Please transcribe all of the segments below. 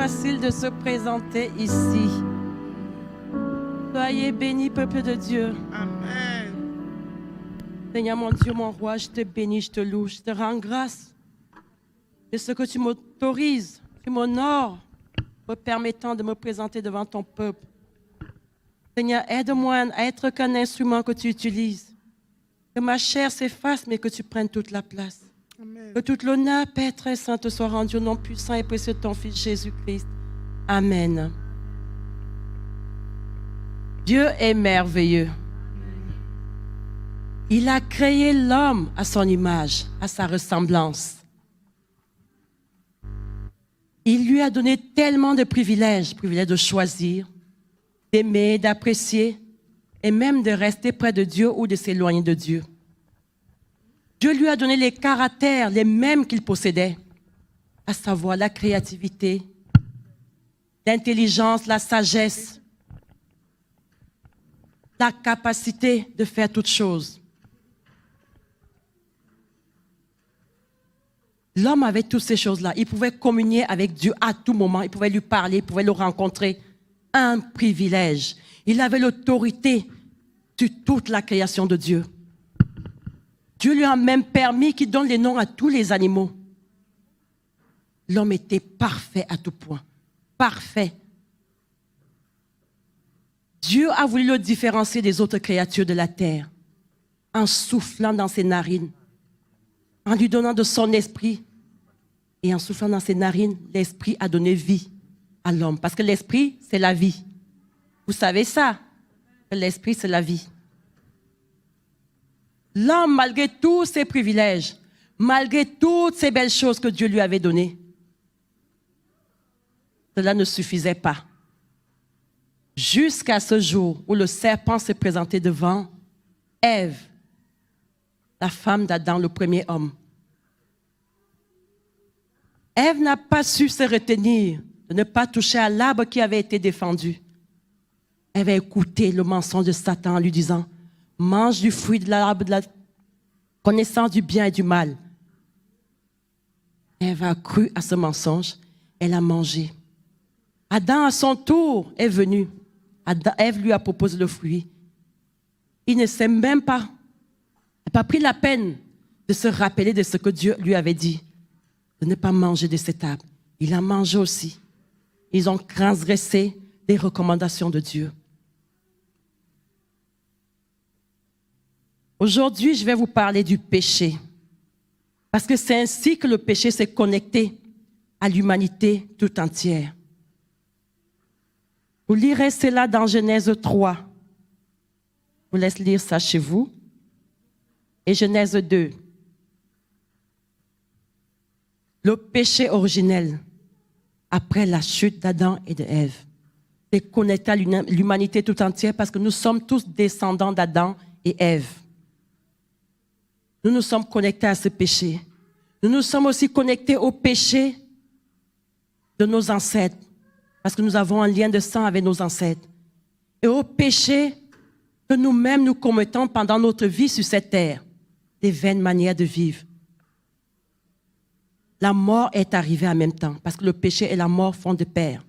facile de se présenter ici. Soyez bénis, peuple de Dieu. Amen. Seigneur mon Dieu, mon roi, je te bénis, je te loue, je te rends grâce de ce que tu m'autorises, tu m'honores, me permettant de me présenter devant ton peuple. Seigneur, aide-moi à être qu'un instrument que tu utilises. Que ma chair s'efface, mais que tu prennes toute la place. Amen. Que toute l'honneur, Père très saint, te soit rendu au nom puissant et précieux de ton Fils Jésus-Christ. Amen. Dieu est merveilleux. Il a créé l'homme à son image, à sa ressemblance. Il lui a donné tellement de privilèges, privilège de choisir, d'aimer, d'apprécier et même de rester près de Dieu ou de s'éloigner de Dieu. Dieu lui a donné les caractères, les mêmes qu'il possédait, à savoir la créativité, l'intelligence, la sagesse, la capacité de faire toutes choses. L'homme avait toutes ces choses-là. Il pouvait communier avec Dieu à tout moment. Il pouvait lui parler, il pouvait le rencontrer. Un privilège. Il avait l'autorité sur toute la création de Dieu. Dieu lui a même permis qu'il donne les noms à tous les animaux. L'homme était parfait à tout point. Parfait. Dieu a voulu le différencier des autres créatures de la terre en soufflant dans ses narines, en lui donnant de son esprit. Et en soufflant dans ses narines, l'esprit a donné vie à l'homme. Parce que l'esprit, c'est la vie. Vous savez ça? L'esprit, c'est la vie. L'homme, malgré tous ses privilèges, malgré toutes ces belles choses que Dieu lui avait données, cela ne suffisait pas. Jusqu'à ce jour où le serpent s'est présenté devant Ève, la femme d'Adam, le premier homme. Ève n'a pas su se retenir de ne pas toucher à l'arbre qui avait été défendu. Elle a écouté le mensonge de Satan en lui disant « Mange du fruit de l'arbre de la connaissance du bien et du mal. » Ève a cru à ce mensonge, elle a mangé. Adam, à son tour, est venu. Ève lui a proposé le fruit. Il ne s'est même pas pris la peine de se rappeler de ce que Dieu lui avait dit, de ne pas manger de cet arbre. Il a mangé aussi. Ils ont transgressé les recommandations de Dieu. Aujourd'hui, je vais vous parler du péché. Parce que c'est ainsi que le péché s'est connecté à l'humanité tout entière. Vous lirez cela dans Genèse 3. Je vous laisse lire ça chez vous. Et Genèse 2. Le péché originel, après la chute d'Adam et d'Ève, est connecté à l'humanité tout entière parce que nous sommes tous descendants d'Adam et Ève. Nous nous sommes connectés à ce péché. Nous nous sommes aussi connectés au péché de nos ancêtres, parce que nous avons un lien de sang avec nos ancêtres. Et au péché que nous-mêmes nous commettons pendant notre vie sur cette terre, des vaines manières de vivre. La mort est arrivée en même temps, parce que le péché et la mort font de pair.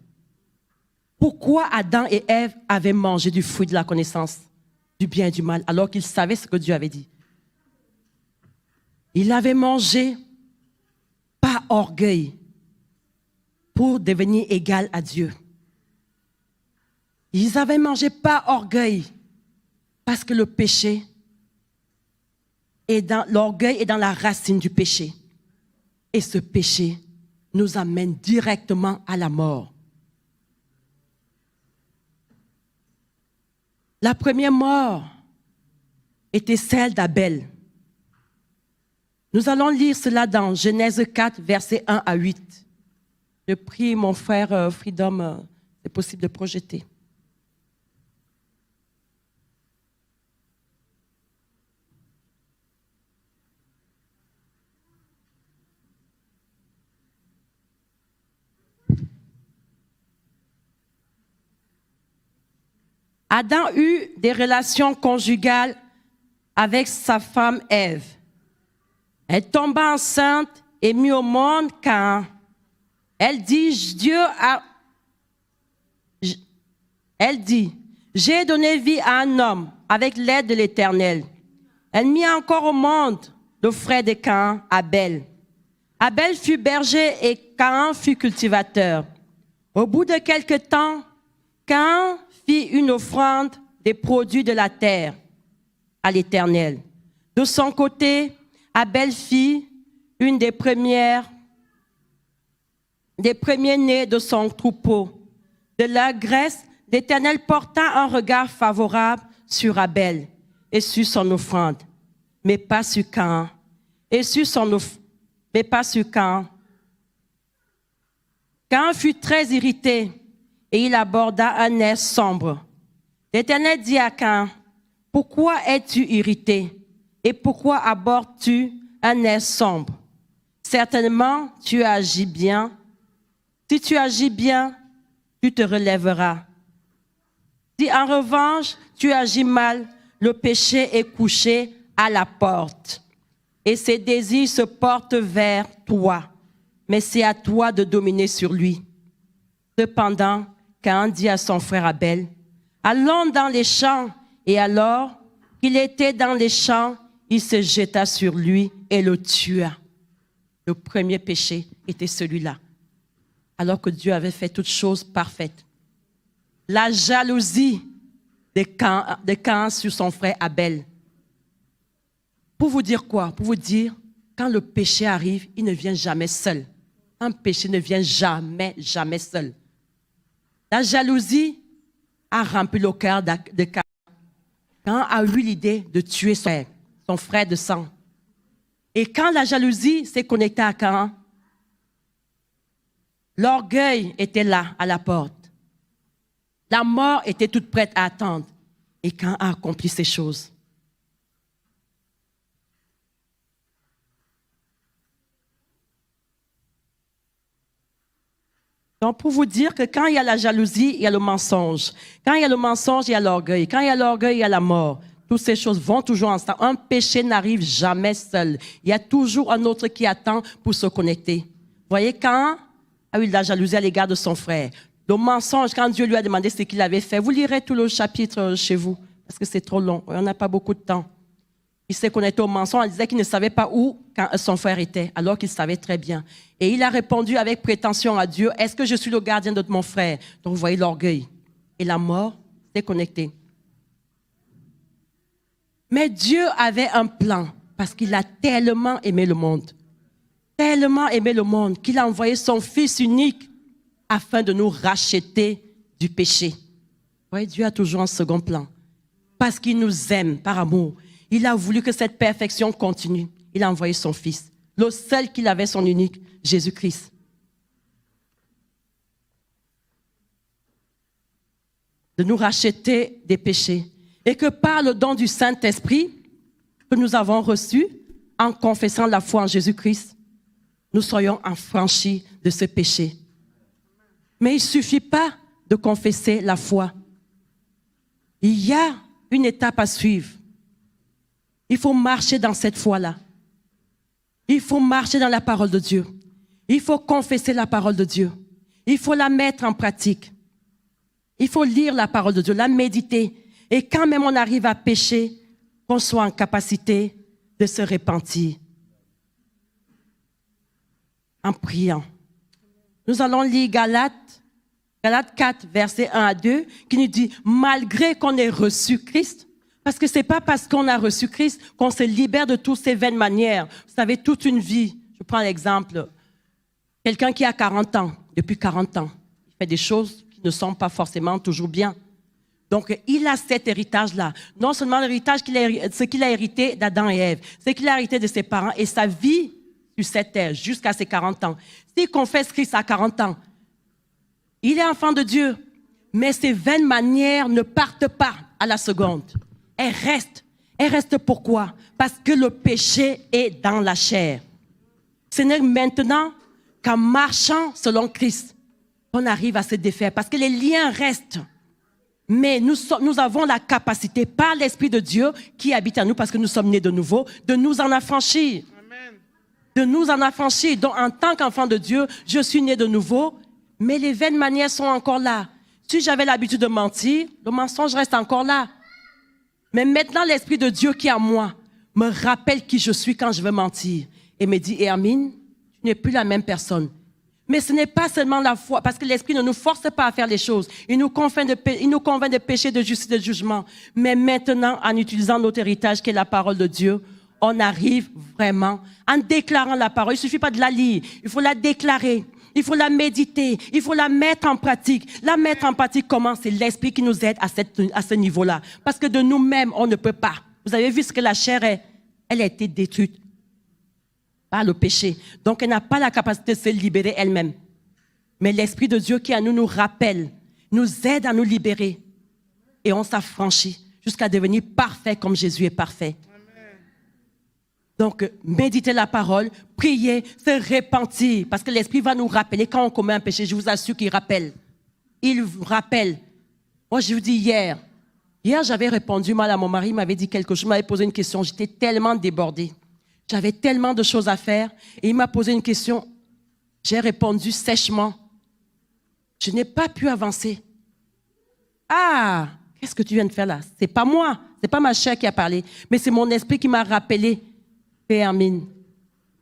Pourquoi Adam et Ève avaient mangé du fruit de la connaissance du bien et du mal, alors qu'ils savaient ce que Dieu avait dit? Ils avaient mangé par orgueil pour devenir égal à Dieu. Ils avaient mangé par orgueil parce que le péché l'orgueil est dans la racine du péché. Et ce péché nous amène directement à la mort. La première mort était celle d'Abel. Nous allons lire cela dans Genèse 4, versets 1 à 8. Je prie mon frère Freedom, c'est possible de projeter. Adam eut des relations conjugales avec sa femme Ève. Elle tomba enceinte et mit au monde Caïn. Elle dit, elle dit, j'ai donné vie à un homme avec l'aide de l'Éternel. Elle mit encore au monde le frère de Caïn, Abel. Abel fut berger et Caïn fut cultivateur. Au bout de quelque temps, Caïn fit une offrande des produits de la terre à l'Éternel. De son côté, Abel fit une des premiers-nés de son troupeau. De la graisse, l'Éternel porta un regard favorable sur Abel et sur son offrande, mais pas sur Caïn. Mais pas sur Caïn. Caïn fut très irrité et il aborda un air sombre. L'Éternel dit à Caïn, « Pourquoi es-tu irrité et pourquoi abordes-tu un air sombre? Certainement, tu agis bien. Si tu agis bien, tu te relèveras. Si en revanche, tu agis mal, le péché est couché à la porte et ses désirs se portent vers toi. Mais c'est à toi de dominer sur lui. » Cependant, Caïn dit à son frère Abel, « Allons dans les champs. » Et alors qu'il était dans les champs, il se jeta sur lui et le tua. Le premier péché était celui-là, alors que Dieu avait fait toutes choses parfaites. La jalousie de Caïn sur son frère Abel. Pour vous dire quoi? Pour vous dire, quand le péché arrive, il ne vient jamais seul. Un péché ne vient jamais, jamais seul. La jalousie a rempli le cœur de Caïn. Caïn a eu l'idée de tuer son frère de sang. Et quand la jalousie s'est connectée à Caïn, l'orgueil était là, à la porte. La mort était toute prête à attendre. Et Caïn a accompli ces choses. Donc, pour vous dire que quand il y a la jalousie, il y a le mensonge. Quand il y a le mensonge, il y a l'orgueil. Quand il y a l'orgueil, il y a la mort. Toutes ces choses vont toujours ensemble. Un péché n'arrive jamais seul. Il y a toujours un autre qui attend pour se connecter. Vous voyez, quand a eu de la jalousie à l'égard de son frère, le mensonge, quand Dieu lui a demandé ce qu'il avait fait, vous lirez tout le chapitre chez vous, parce que c'est trop long. On n'a pas beaucoup de temps. Il s'est connecté au mensonge, il disait qu'il ne savait pas où quand son frère était, alors qu'il savait très bien. Et il a répondu avec prétention à Dieu, « Est-ce que je suis le gardien de mon frère ?» Donc vous voyez l'orgueil. Et la mort s'est connectée. Mais Dieu avait un plan, parce qu'il a tellement aimé le monde, qu'il a envoyé son Fils unique afin de nous racheter du péché. Vous voyez, Dieu a toujours un second plan, parce qu'il nous aime par amour. Il a voulu que cette perfection continue. Il a envoyé son Fils, le seul qu'il avait, son unique, Jésus-Christ. De nous racheter des péchés. Et que par le don du Saint-Esprit que nous avons reçu, en confessant la foi en Jésus-Christ, nous soyons affranchis de ce péché. Mais il ne suffit pas de confesser la foi. Il y a une étape à suivre. Il faut marcher dans cette foi-là. Il faut marcher dans la parole de Dieu. Il faut confesser la parole de Dieu. Il faut la mettre en pratique. Il faut lire la parole de Dieu, la méditer. Et quand même on arrive à pécher, qu'on soit en capacité de se repentir. En priant. Nous allons lire Galates 4, versets 1 à 2, qui nous dit, malgré qu'on ait reçu Christ, parce que ce n'est pas parce qu'on a reçu Christ qu'on se libère de toutes ces vaines manières. Vous savez, toute une vie. Je prends l'exemple. Quelqu'un qui a 40 ans, depuis 40 ans, il fait des choses qui ne sont pas forcément toujours bien. Donc, il a cet héritage-là. Non seulement l'héritage, ce qu'il a hérité d'Adam et Ève, ce qu'il a hérité de ses parents et sa vie sur cette terre jusqu'à ses 40 ans. S'il confesse Christ à 40 ans, il est enfant de Dieu. Mais ces vaines manières ne partent pas à la seconde. Elles restent. Elles restent pourquoi? Parce que le péché est dans la chair. Ce n'est maintenant qu'en marchant selon Christ qu'on arrive à se défaire. Parce que les liens restent. Mais nous avons la capacité, par l'Esprit de Dieu qui habite en nous, parce que nous sommes nés de nouveau, de nous en affranchir. Amen. de nous en affranchir. Donc, en tant qu'enfant de Dieu, je suis né de nouveau, mais les vaines manières sont encore là. Si j'avais l'habitude de mentir, le mensonge reste encore là. Mais maintenant, l'Esprit de Dieu qui est en moi me rappelle qui je suis quand je veux mentir. Et me dit, Hermine, tu n'es plus la même personne. Mais ce n'est pas seulement la foi, parce que l'Esprit ne nous force pas à faire les choses. Il nous convainc de péché, de justice, de jugement. Mais maintenant, en utilisant notre héritage qui est la parole de Dieu, on arrive vraiment, en déclarant la parole. Il ne suffit pas de la lire, il faut la déclarer. Il faut la méditer, il faut la mettre en pratique. La mettre en pratique comment? C'est l'Esprit qui nous aide à ce niveau-là. Parce que de nous-mêmes, on ne peut pas. Vous avez vu ce que la chair est? Elle a été détruite par le péché. Donc, elle n'a pas la capacité de se libérer elle-même. Mais l'Esprit de Dieu qui est en nous rappelle, nous aide à nous libérer. Et on s'affranchit jusqu'à devenir parfait comme Jésus est parfait. Donc, méditer la parole, prier, se repentir. Parce que l'Esprit va nous rappeler quand on commet un péché. Je vous assure qu'il rappelle. Il rappelle. Moi, je vous dis hier. Hier, j'avais répondu mal à mon mari. Il m'avait dit quelque chose. Il m'avait posé une question. J'étais tellement débordée. J'avais tellement de choses à faire. Et il m'a posé une question. J'ai répondu sèchement. Je n'ai pas pu avancer. Ah, qu'est-ce que tu viens de faire là? C'est pas moi. C'est pas ma chair qui a parlé. Mais c'est mon esprit qui m'a rappelé. Hermine,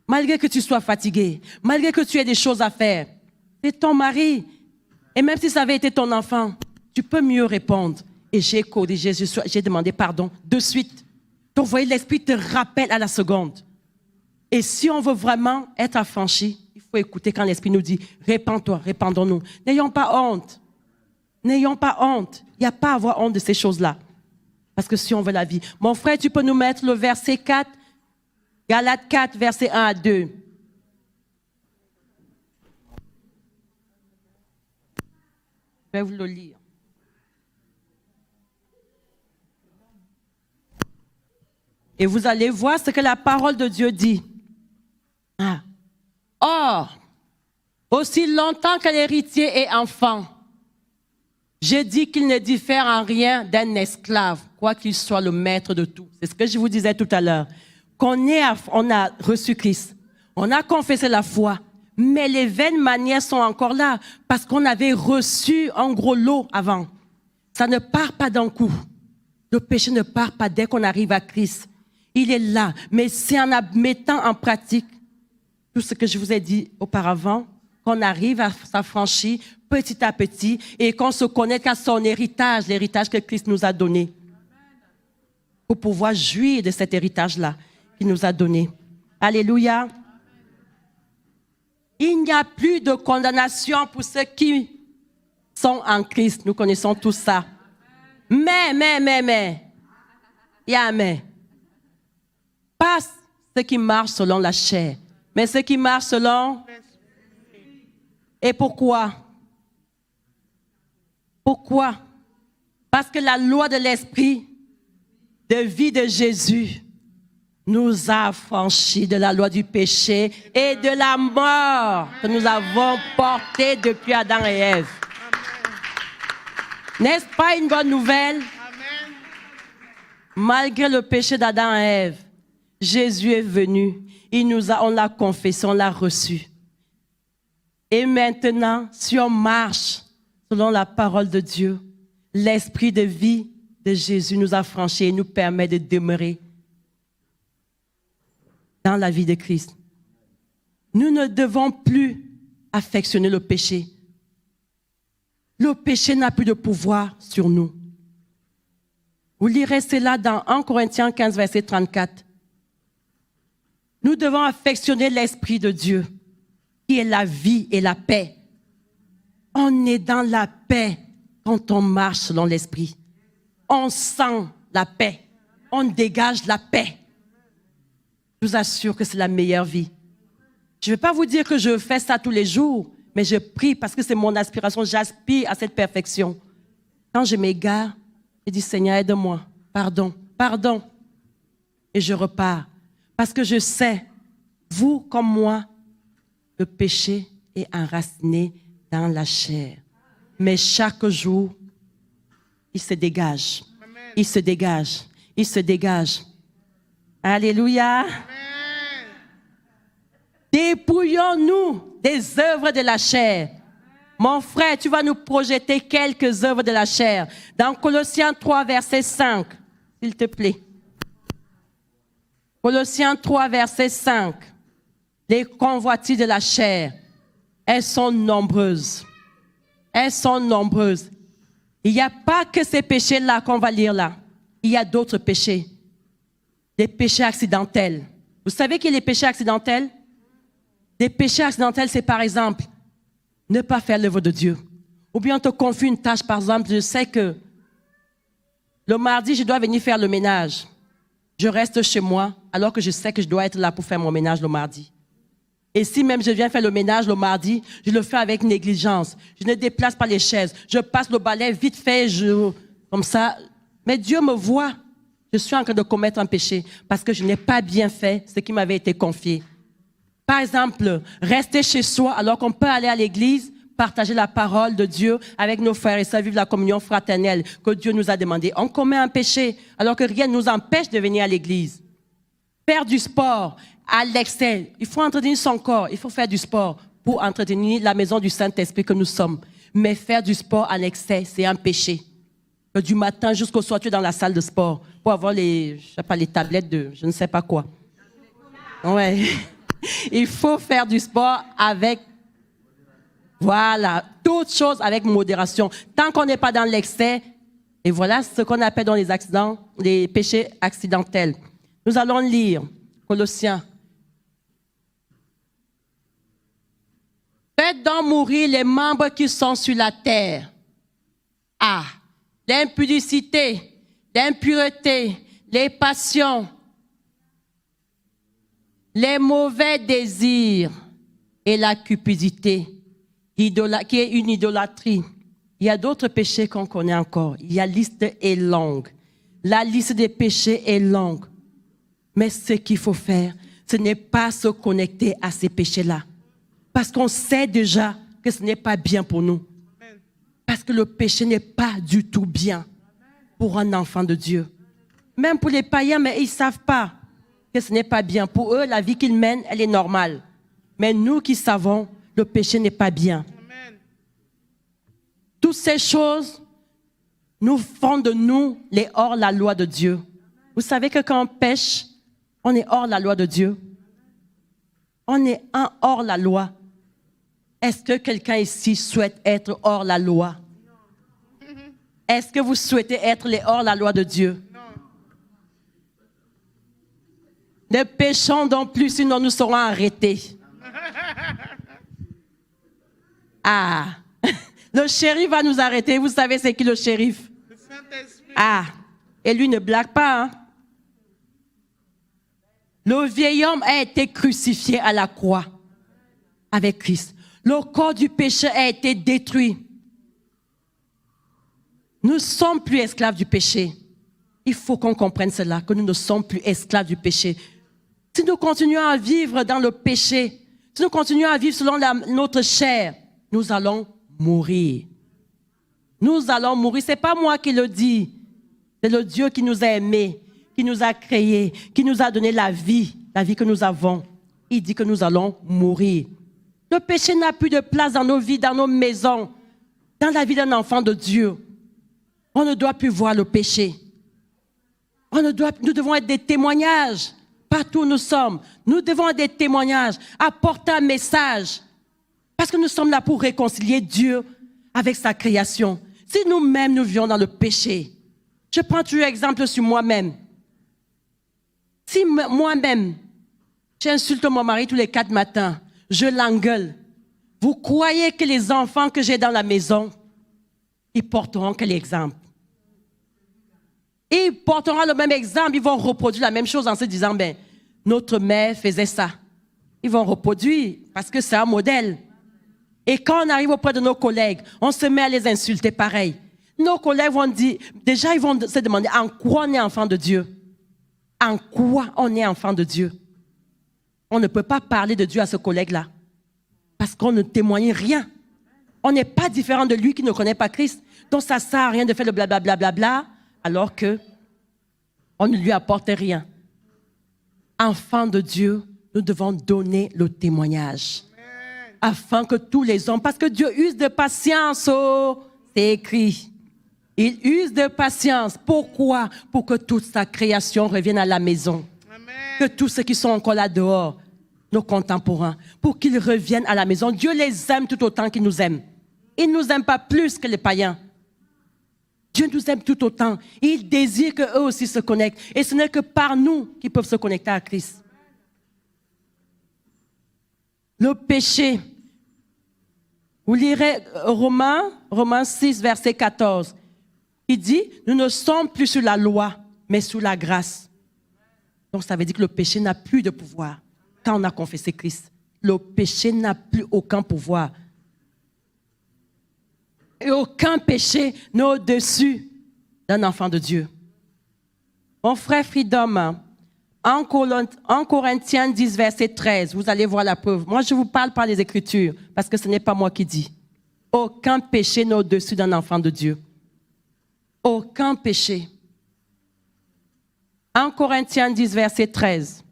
malgré que tu sois fatigué, malgré que tu aies des choses à faire, c'est ton mari. Et même si ça avait été ton enfant, tu peux mieux répondre. Et j'ai corrigé, j'ai demandé pardon de suite. Donc, vous voyez, l'Esprit te rappelle à la seconde. Et si on veut vraiment être affranchi, il faut écouter quand l'Esprit nous dit « Répands-toi, répandons-nous ». N'ayons pas honte. N'ayons pas honte. Il n'y a pas à avoir honte de ces choses-là. Parce que si on veut la vie. Mon frère, tu peux nous mettre le verset 4 Galates 4, versets 1 à 2. Je vais vous le lire. Et vous allez voir ce que la parole de Dieu dit. Ah. Or, aussi longtemps que l'héritier est enfant, je dis qu'il ne diffère en rien d'un esclave, quoi qu'il soit le maître de tout. C'est ce que je vous disais tout à l'heure. On a reçu Christ, on a confessé la foi, mais les vaines manières sont encore là parce qu'on avait reçu un gros lot avant. Ça ne part pas d'un coup. Le péché ne part pas dès qu'on arrive à Christ. Il est là, mais c'est en mettant en pratique tout ce que je vous ai dit auparavant qu'on arrive à s'affranchir petit à petit et qu'on se connecte à son héritage, l'héritage que Christ nous a donné, pour pouvoir jouir de cet héritage-là qu'il nous a donné. Alléluia. Il n'y a plus de condamnation pour ceux qui sont en Christ. Nous connaissons tout ça. Mais, il y a un mais. Pas ceux qui marchent selon la chair, mais ceux qui marchent selon... Et pourquoi? Pourquoi? Parce que la loi de l'esprit de vie de Jésus nous a affranchis de la loi du péché et de la mort que nous avons portée depuis Adam et Ève. N'est-ce pas une bonne nouvelle? Amen. Malgré le péché d'Adam et Ève, Jésus est venu. On l'a confessé, on l'a reçu. Et maintenant, si on marche selon la parole de Dieu, l'esprit de vie de Jésus nous a franchis et nous permet de demeurer dans la vie de Christ. Nous ne devons plus affectionner le péché. Le péché n'a plus de pouvoir sur nous. Vous lirez cela dans 1 Corinthiens 15, verset 34. Nous devons affectionner l'Esprit de Dieu, qui est la vie et la paix. On est dans la paix quand on marche selon l'Esprit. On sent la paix. On dégage la paix. Je vous assure que c'est la meilleure vie. Je ne vais pas vous dire que je fais ça tous les jours, mais je prie parce que c'est mon aspiration. J'aspire à cette perfection. Quand je m'égare, je dis, Seigneur, aide-moi. Pardon, pardon. Et je repars. Parce que je sais, vous comme moi, le péché est enraciné dans la chair. Mais chaque jour, il se dégage. Il se dégage. Il se dégage. Alléluia. Amen. Dépouillons-nous des œuvres de la chair. Mon frère, tu vas nous projeter quelques œuvres de la chair. Dans Colossiens 3, verset 5, s'il te plaît. Colossiens 3, verset 5. Les convoitises de la chair, elles sont nombreuses. Elles sont nombreuses. Il n'y a pas que ces péchés-là qu'on va lire là. Il y a d'autres péchés. Des péchés accidentels. Vous savez qu'il y a les péchés accidentels? Des péchés accidentels, c'est par exemple, ne pas faire l'œuvre de Dieu. Ou bien on te confie une tâche, par exemple, je sais que le mardi, je dois venir faire le ménage. Je reste chez moi, alors que je sais que je dois être là pour faire mon ménage le mardi. Et si même je viens faire le ménage le mardi, je le fais avec négligence. Je ne déplace pas les chaises. Je passe le balai vite fait, comme ça. Mais Dieu me voit. Je suis en train de commettre un péché parce que je n'ai pas bien fait ce qui m'avait été confié. Par exemple, rester chez soi alors qu'on peut aller à l'église, partager la parole de Dieu avec nos frères et sœurs, vivre la communion fraternelle que Dieu nous a demandé. On commet un péché alors que rien ne nous empêche de venir à l'église. Faire du sport à l'excès. Il faut entretenir son corps, il faut faire du sport pour entretenir la maison du Saint-Esprit que nous sommes. Mais faire du sport à l'excès, c'est un péché. Que du matin jusqu'au soir, tu es dans la salle de sport pour avoir les tablettes de je ne sais pas quoi. Ouais. Il faut faire du sport avec, voilà, toutes choses avec modération. Tant qu'on n'est pas dans l'excès, et voilà ce qu'on appelle dans les accidents, les péchés accidentels. Nous allons lire Colossiens. Faites donc mourir les membres qui sont sur la terre. Ah, l'impudicité, l'impureté, les passions, les mauvais désirs et la cupidité, qui est une idolâtrie. Il y a d'autres péchés qu'on connaît encore. La liste est longue. La liste des péchés est longue. Mais ce qu'il faut faire, ce n'est pas se connecter à ces péchés-là. Parce qu'on sait déjà que ce n'est pas bien pour nous. Parce que le péché n'est pas du tout bien pour un enfant de Dieu. Même pour les païens, mais ils ne savent pas que ce n'est pas bien. Pour eux, la vie qu'ils mènent, elle est normale. Mais nous qui savons, le péché n'est pas bien. Amen. Toutes ces choses nous font de nous les hors-la-loi de Dieu. Vous savez que quand on pêche, on est hors la loi de Dieu. On est un hors la loi. Est-ce que quelqu'un ici souhaite être hors la loi? Est-ce que vous souhaitez être les hors la loi de Dieu? Ne péchons donc plus, sinon nous serons arrêtés. Ah, le shérif va nous arrêter. Vous savez c'est qui le shérif? Ah, et lui ne blague pas, hein? Le vieil homme a été crucifié à la croix avec Christ. Le corps du péché a été détruit. Nous ne sommes plus esclaves du péché. Il faut qu'on comprenne cela, que nous ne sommes plus esclaves du péché. Si nous continuons à vivre dans le péché, si nous continuons à vivre selon notre chair, nous allons mourir. Nous allons mourir. Ce n'est pas moi qui le dis. C'est le Dieu qui nous a aimés, qui nous a créés, qui nous a donné la vie que nous avons. Il dit que nous allons mourir. Le péché n'a plus de place dans nos vies, dans nos maisons, dans la vie d'un enfant de Dieu. On ne doit plus voir le péché. Nous devons être des témoignages partout où nous sommes. Nous devons être des témoignages, apporter un message. Parce que nous sommes là pour réconcilier Dieu avec sa création. Si nous-mêmes nous vivons dans le péché, je prends toujours exemple sur moi-même. Si moi-même, j'insulte mon mari tous les 4 matins, je l'engueule, vous croyez que les enfants que j'ai dans la maison, ils porteront quel exemple? Ils porteront le même exemple, ils vont reproduire la même chose en se disant, ben, notre mère faisait ça. Ils vont reproduire parce que c'est un modèle. Et quand on arrive auprès de nos collègues, on se met à les insulter pareil. Nos collègues vont dire, déjà ils vont se demander en quoi on est enfant de Dieu. En quoi on est enfant de Dieu. On ne peut pas parler de Dieu à ce collègue-là parce qu'on ne témoigne rien. On n'est pas différent de lui qui ne connaît pas Christ. Donc ça ne sert à rien de faire le blablabla bla, bla, bla, alors qu'on ne lui apporte rien. Enfant de Dieu, nous devons donner le témoignage. Afin que tous les hommes, parce que Dieu use de patience, oh, c'est écrit. Il use de patience. Pourquoi? Pour que toute sa création revienne à la maison. Amen. Que tous ceux qui sont encore là dehors, nos contemporains, pour qu'ils reviennent à la maison. Dieu les aime tout autant qu'il nous aime. Il ne nous aime pas plus que les païens. Dieu nous aime tout autant. Il désire qu'eux aussi se connectent. Et ce n'est que par nous qu'ils peuvent se connecter à Christ. Le péché. Vous lirez Romains 6, verset 14. Il dit, nous ne sommes plus sous la loi, mais sous la grâce. Donc ça veut dire que le péché n'a plus de pouvoir. Quand on a confessé Christ, le péché n'a plus aucun pouvoir. Et aucun péché n'est au-dessus d'un enfant de Dieu. Mon frère Freedom, en Corinthiens 10, verset 13, vous allez voir la preuve. Moi, je vous parle par les Écritures, parce que ce n'est pas moi qui dis. Aucun péché n'est au-dessus d'un enfant de Dieu. Aucun péché. En Corinthiens 10, verset 13.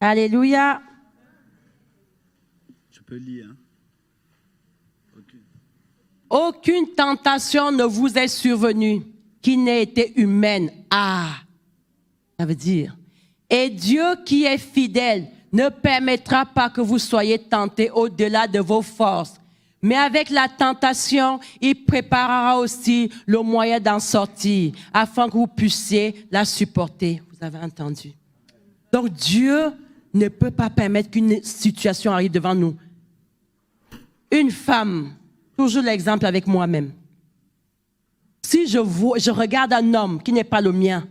Alléluia. Je peux lire. Aucune tentation ne vous est survenue qui n'ait été humaine. Ça veut dire, et Dieu qui est fidèle ne permettra pas que vous soyez tentés au-delà de vos forces. Mais avec la tentation, il préparera aussi le moyen d'en sortir, afin que vous puissiez la supporter. Vous avez entendu? Donc Dieu ne peut pas permettre qu'une situation arrive devant nous. Une femme, toujours l'exemple avec moi-même. Si je regarde un homme qui n'est pas le mien,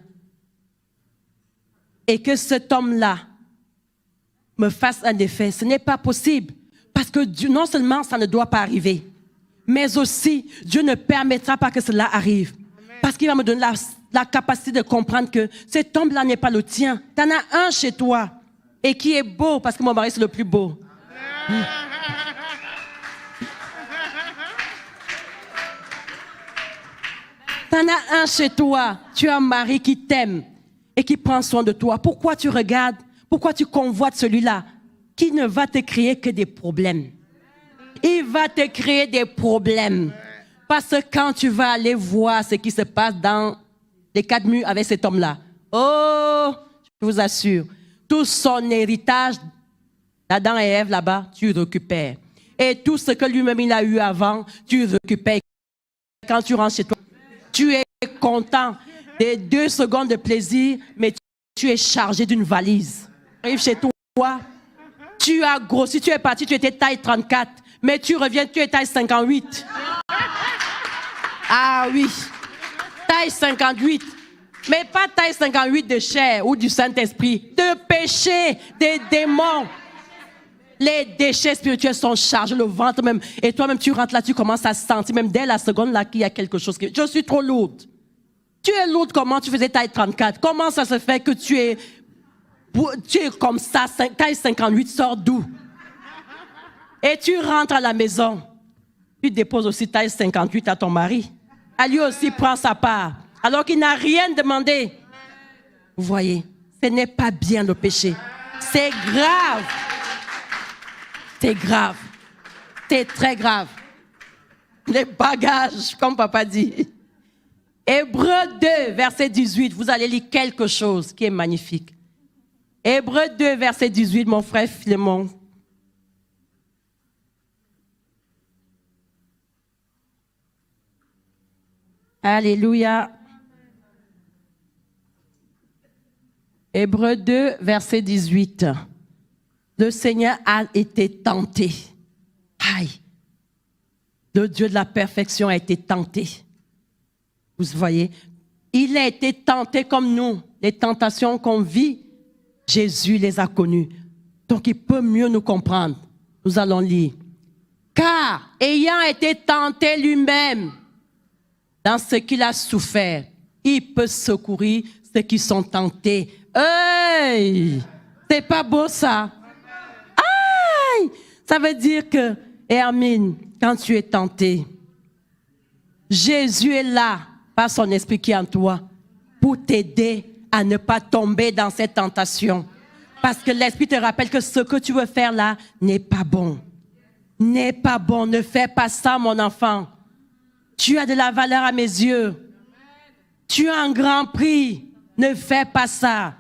et que cet homme-là me fasse un effet, ce n'est pas possible. Parce que Dieu, non seulement ça ne doit pas arriver, mais aussi Dieu ne permettra pas que cela arrive. Amen. Parce qu'il va me donner la capacité de comprendre que cet homme-là n'est pas le tien. Tu en as un chez toi et qui est beau, parce que mon mari c'est le plus beau. Tu en as un chez toi, tu as un mari qui t'aime et qui prend soin de toi. Pourquoi tu regardes? Pourquoi tu convoites celui-là qui ne va te créer que des problèmes? Il va te créer des problèmes. Parce que quand tu vas aller voir ce qui se passe dans les 4 murs avec cet homme-là, oh, je vous assure, tout son héritage d'Adam et Ève là-bas, tu récupères. Et tout ce que lui-même il a eu avant, tu récupères. Quand tu rentres chez toi, tu es content. Des 2 secondes de plaisir, mais tu es chargé d'une valise. Tu arrives chez toi, tu as grossi, tu es parti, tu étais taille 34, mais tu reviens, tu es taille 58. Ah oui, taille 58, mais pas taille 58 de chair ou du Saint-Esprit, de péché, des démons. Les déchets spirituels sont chargés, le ventre même, et toi-même tu rentres là, tu commences à sentir, même dès la seconde là, qu'il y a quelque chose qui... Je suis trop lourde. Tu es lourde comment? Tu faisais taille 34. Comment ça se fait que tu es comme ça, taille 58, sors d'où? Et tu rentres à la maison. Tu déposes aussi taille 58 à ton mari. À lui aussi prend sa part. Alors qu'il n'a rien demandé. Vous voyez, ce n'est pas bien le péché. C'est grave. C'est grave. C'est très grave. Les bagages, comme papa dit. Hébreux 2, verset 18, vous allez lire quelque chose qui est magnifique. Hébreux 2, verset 18, mon frère Philémon. Alléluia. Hébreux 2, verset 18. Le Seigneur a été tenté. Aïe. Le Dieu de la perfection a été tenté. Vous voyez, il a été tenté comme nous. Les tentations qu'on vit, Jésus les a connues. Donc il peut mieux nous comprendre. Nous allons lire. Car, ayant été tenté lui-même dans ce qu'il a souffert, il peut secourir ceux qui sont tentés. Hey! C'est pas beau ça? Aïe! Ça veut dire que Hermine, quand tu es tenté, Jésus est là, par son esprit qui est en toi, pour t'aider à ne pas tomber dans cette tentation. Parce que l'esprit te rappelle que ce que tu veux faire là n'est pas bon. N'est pas bon. Ne fais pas ça, mon enfant. Tu as de la valeur à mes yeux. Tu as un grand prix. Ne fais pas ça.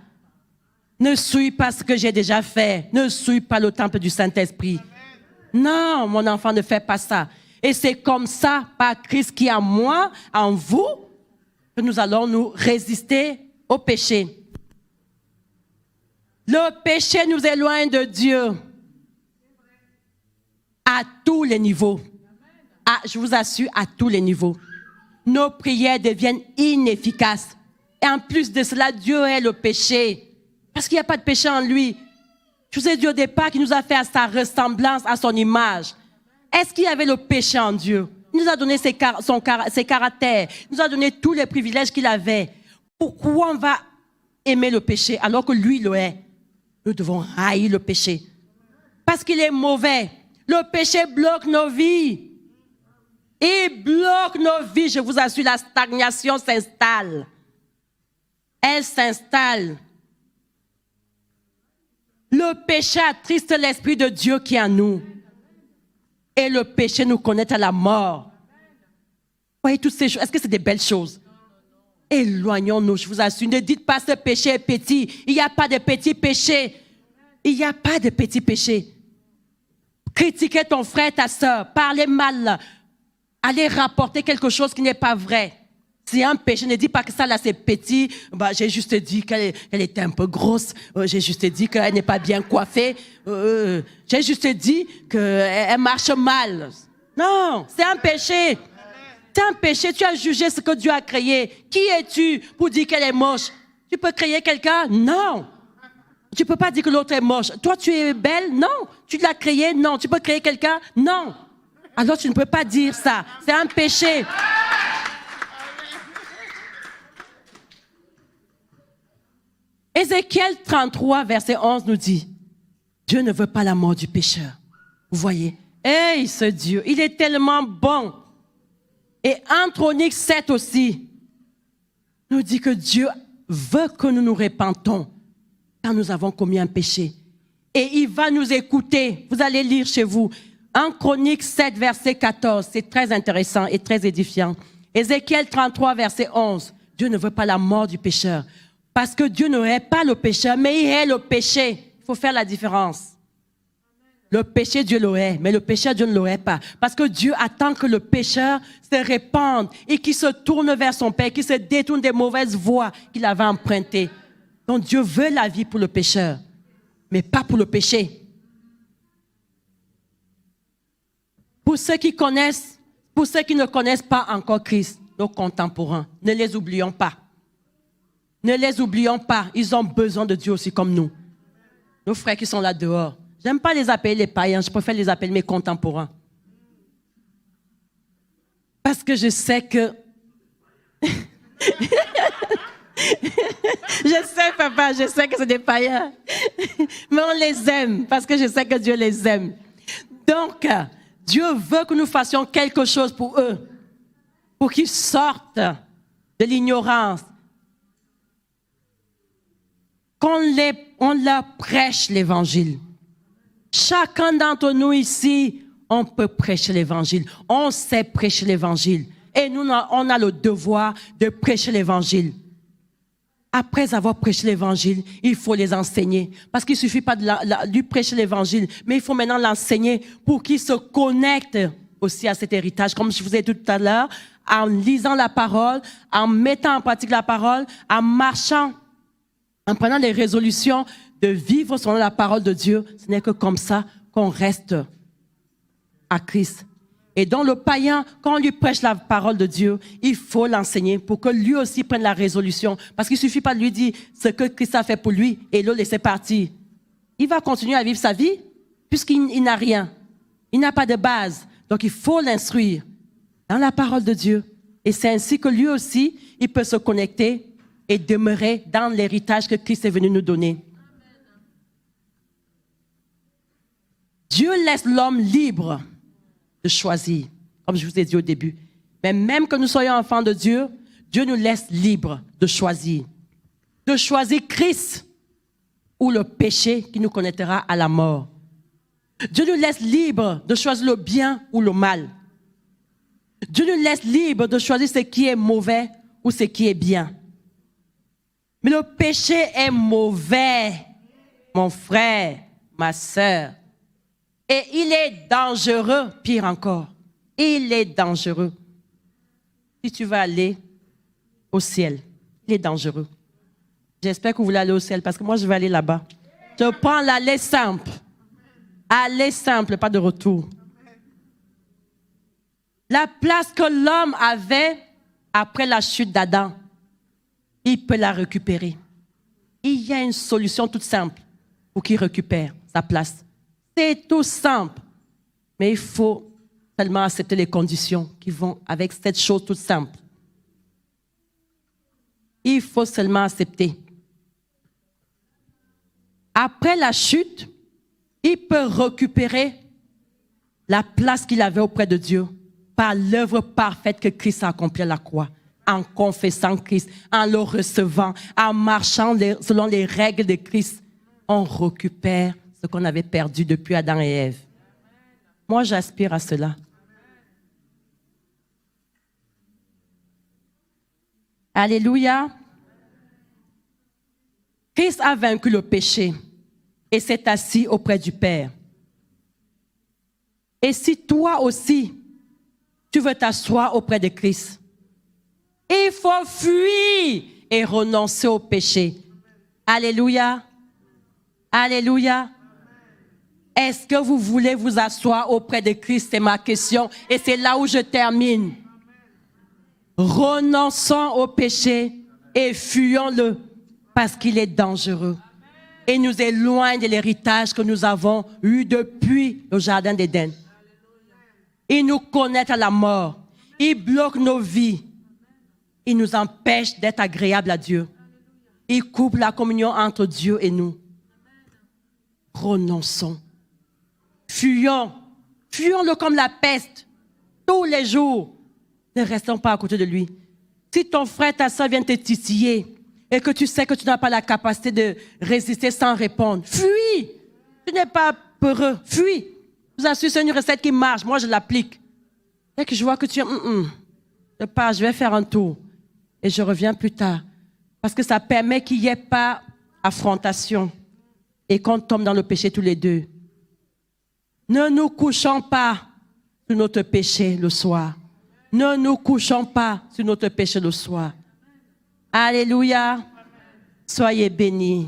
Ne suis pas ce que j'ai déjà fait. Ne suis pas le temple du Saint-Esprit. Non, mon enfant, ne fais pas ça. Et c'est comme ça, par Christ qui est en moi, en vous, que nous allons nous résister au péché. Le péché nous éloigne de Dieu à tous les niveaux. Je vous assure, à tous les niveaux. Nos prières deviennent inefficaces. Et en plus de cela, Dieu est le péché. Parce qu'il n'y a pas de péché en lui. Je vous ai dit au départ qu'il nous a fait à sa ressemblance, à son image. Est-ce qu'il y avait le péché en Dieu? Il nous a donné ses caractères. Il nous a donné tous les privilèges qu'il avait. Pourquoi on va aimer le péché alors que lui le est? Nous devons haïr le péché. Parce qu'il est mauvais. Le péché bloque nos vies. Il bloque nos vies. Je vous assure, la stagnation s'installe. Elle s'installe. Le péché attriste l'Esprit de Dieu qui est en nous. Et le péché nous connecte à la mort. Voyez toutes ces choses. Est-ce que c'est des belles choses? Éloignons-nous, je vous assure. Ne dites pas ce péché est petit. Il n'y a pas de petits péchés. Il n'y a pas de petits péchés. Critiquer ton frère, ta soeur, parler mal, aller rapporter quelque chose qui n'est pas vrai. C'est un péché. Ne dis pas que ça là c'est petit. J'ai juste dit qu'elle était un peu grosse. J'ai juste dit qu'elle n'est pas bien coiffée. J'ai juste dit qu'elle marche mal. Non, c'est un péché. C'est un péché. Tu as jugé ce que Dieu a créé. Qui es-tu pour dire qu'elle est moche? Tu peux créer quelqu'un? Non. Tu peux pas dire que l'autre est moche. Toi, tu es belle? Non. Tu l'as créé? Non. Tu peux créer quelqu'un? Non. Alors, tu ne peux pas dire ça. C'est un péché. Ézéchiel 33, verset 11 nous dit, Dieu ne veut pas la mort du pécheur. Vous voyez? Hey, ce Dieu, il est tellement bon. Et en Chroniques 7 aussi, nous dit que Dieu veut que nous nous répentons quand nous avons commis un péché. Et il va nous écouter. Vous allez lire chez vous. En Chroniques 7, verset 14, c'est très intéressant et très édifiant. Ézéchiel 33, verset 11, Dieu ne veut pas la mort du pécheur. Parce que Dieu ne hait pas le pécheur, mais il hait le péché. Il faut faire la différence. Le péché, Dieu le hait, mais le pécheur, Dieu ne le hait pas. Parce que Dieu attend que le pécheur se répande et qu'il se tourne vers son Père, qu'il se détourne des mauvaises voies qu'il avait empruntées. Donc Dieu veut la vie pour le pécheur, mais pas pour le péché. Pour ceux qui connaissent, pour ceux qui ne connaissent pas encore Christ, nos contemporains, ne les oublions pas. Ne les oublions pas, ils ont besoin de Dieu aussi comme nous. Nos frères qui sont là dehors. J'aime pas les appeler les païens, je préfère les appeler mes contemporains. Parce que je sais que... Je sais, papa, je sais que c'est des païens. Mais on les aime, parce que je sais que Dieu les aime. Donc, Dieu veut que nous fassions quelque chose pour eux, pour qu'ils sortent de l'ignorance. On leur prêche l'évangile. Chacun d'entre nous ici, on peut prêcher l'évangile. On sait prêcher l'évangile. Et nous, on a le devoir de prêcher l'évangile. Après avoir prêché l'évangile, il faut les enseigner. Parce qu'il ne suffit pas de lui prêcher l'évangile, mais il faut maintenant l'enseigner pour qu'il se connecte aussi à cet héritage. Comme je vous ai dit tout à l'heure, en lisant la parole, en mettant en pratique la parole, en marchant, en prenant les résolutions de vivre selon la parole de Dieu. Ce n'est que comme ça qu'on reste à Christ. Et donc le païen, quand on lui prêche la parole de Dieu, il faut l'enseigner pour que lui aussi prenne la résolution. Parce qu'il ne suffit pas de lui dire ce que Christ a fait pour lui et le laisser partir. Il va continuer à vivre sa vie puisqu'il n'a rien. Il n'a pas de base. Donc il faut l'instruire dans la parole de Dieu. Et c'est ainsi que lui aussi, il peut se connecter et demeurer dans l'héritage que Christ est venu nous donner. Dieu laisse l'homme libre de choisir, comme je vous ai dit au début. Mais même que nous soyons enfants de Dieu, Dieu nous laisse libres de choisir. De choisir Christ ou le péché qui nous connectera à la mort. Dieu nous laisse libres de choisir le bien ou le mal. Dieu nous laisse libres de choisir ce qui est mauvais ou ce qui est bien. Mais le péché est mauvais, mon frère, ma sœur. Et il est dangereux, pire encore. Il est dangereux. Si tu vas aller au ciel, il est dangereux. J'espère que vous voulez aller au ciel parce que moi, je vais aller là-bas. Je prends l'aller simple. Aller simple, pas de retour. La place que l'homme avait après la chute d'Adam, il peut la récupérer. Il y a une solution toute simple pour qu'il récupère sa place. C'est tout simple. Mais il faut seulement accepter les conditions qui vont avec cette chose toute simple. Il faut seulement accepter. Après la chute, il peut récupérer la place qu'il avait auprès de Dieu par l'œuvre parfaite que Christ a accomplie à la croix, en confessant Christ, en le recevant, en marchant selon les règles de Christ. On récupère ce qu'on avait perdu depuis Adam et Ève. Moi, j'aspire à cela. Alléluia. Christ a vaincu le péché et s'est assis auprès du Père. Et si toi aussi, tu veux t'asseoir auprès de Christ, il faut fuir et renoncer au péché. Alléluia. Alléluia. Est-ce que vous voulez vous asseoir auprès de Christ? C'est ma question. Et c'est là où je termine. Renonçons au péché et fuyons-le parce qu'il est dangereux. Et nous éloigne de l'héritage que nous avons eu depuis le jardin d'Éden. Il nous connecte à la mort. Il bloque nos vies. Il nous empêche d'être agréables à Dieu. Il coupe la communion entre Dieu et nous. Renonçons. Fuyons. Fuyons-le comme la peste. Tous les jours. Ne restons pas à côté de lui. Si ton frère, ta soeur viennent te titiller et que tu sais que tu n'as pas la capacité de résister sans répondre, fuis. Tu n'es pas peureux. Fuis. Je vous assure, c'est une recette qui marche. Moi, je l'applique. Dès que je vois que tu es... je pars, je vais faire un tour. Et je reviens plus tard. Parce que ça permet qu'il n'y ait pas affrontation. Et qu'on tombe dans le péché tous les deux. Ne nous couchons pas sur notre péché le soir. Ne nous couchons pas sur notre péché le soir. Alléluia. Soyez bénis.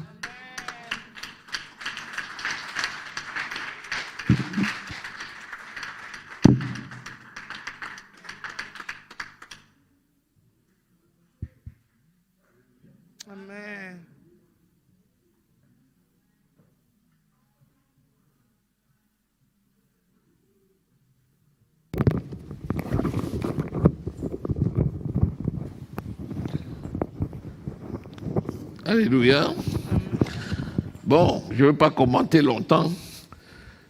Amen. Alléluia. Bon, je ne veux pas commenter longtemps.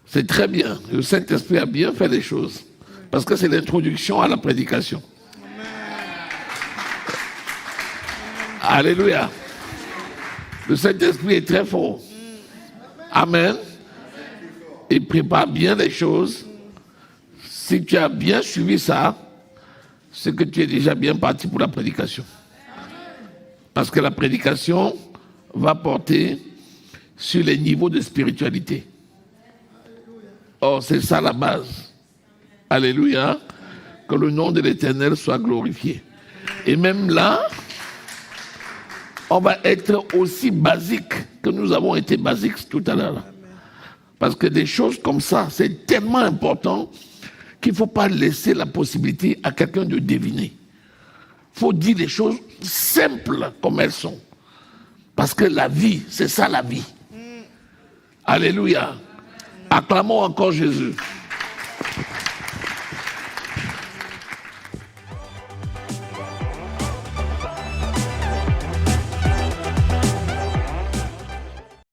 C'est très bien. Le Saint-Esprit a bien fait les choses. Parce que c'est l'introduction à la prédication. Alléluia. Le Saint-Esprit est très fort. Amen. Il prépare bien les choses. Si tu as bien suivi ça, c'est que tu es déjà bien parti pour la prédication. Parce que la prédication va porter sur les niveaux de spiritualité. Or, c'est ça la base. Alléluia. Que le nom de l'Éternel soit glorifié. Et même là, on va être aussi basique que nous avons été basiques tout à l'heure. Parce que des choses comme ça, c'est tellement important qu'il ne faut pas laisser la possibilité à quelqu'un de deviner. Il faut dire les choses simples comme elles sont. Parce que la vie, c'est ça la vie. Alléluia. Acclamons encore Jésus.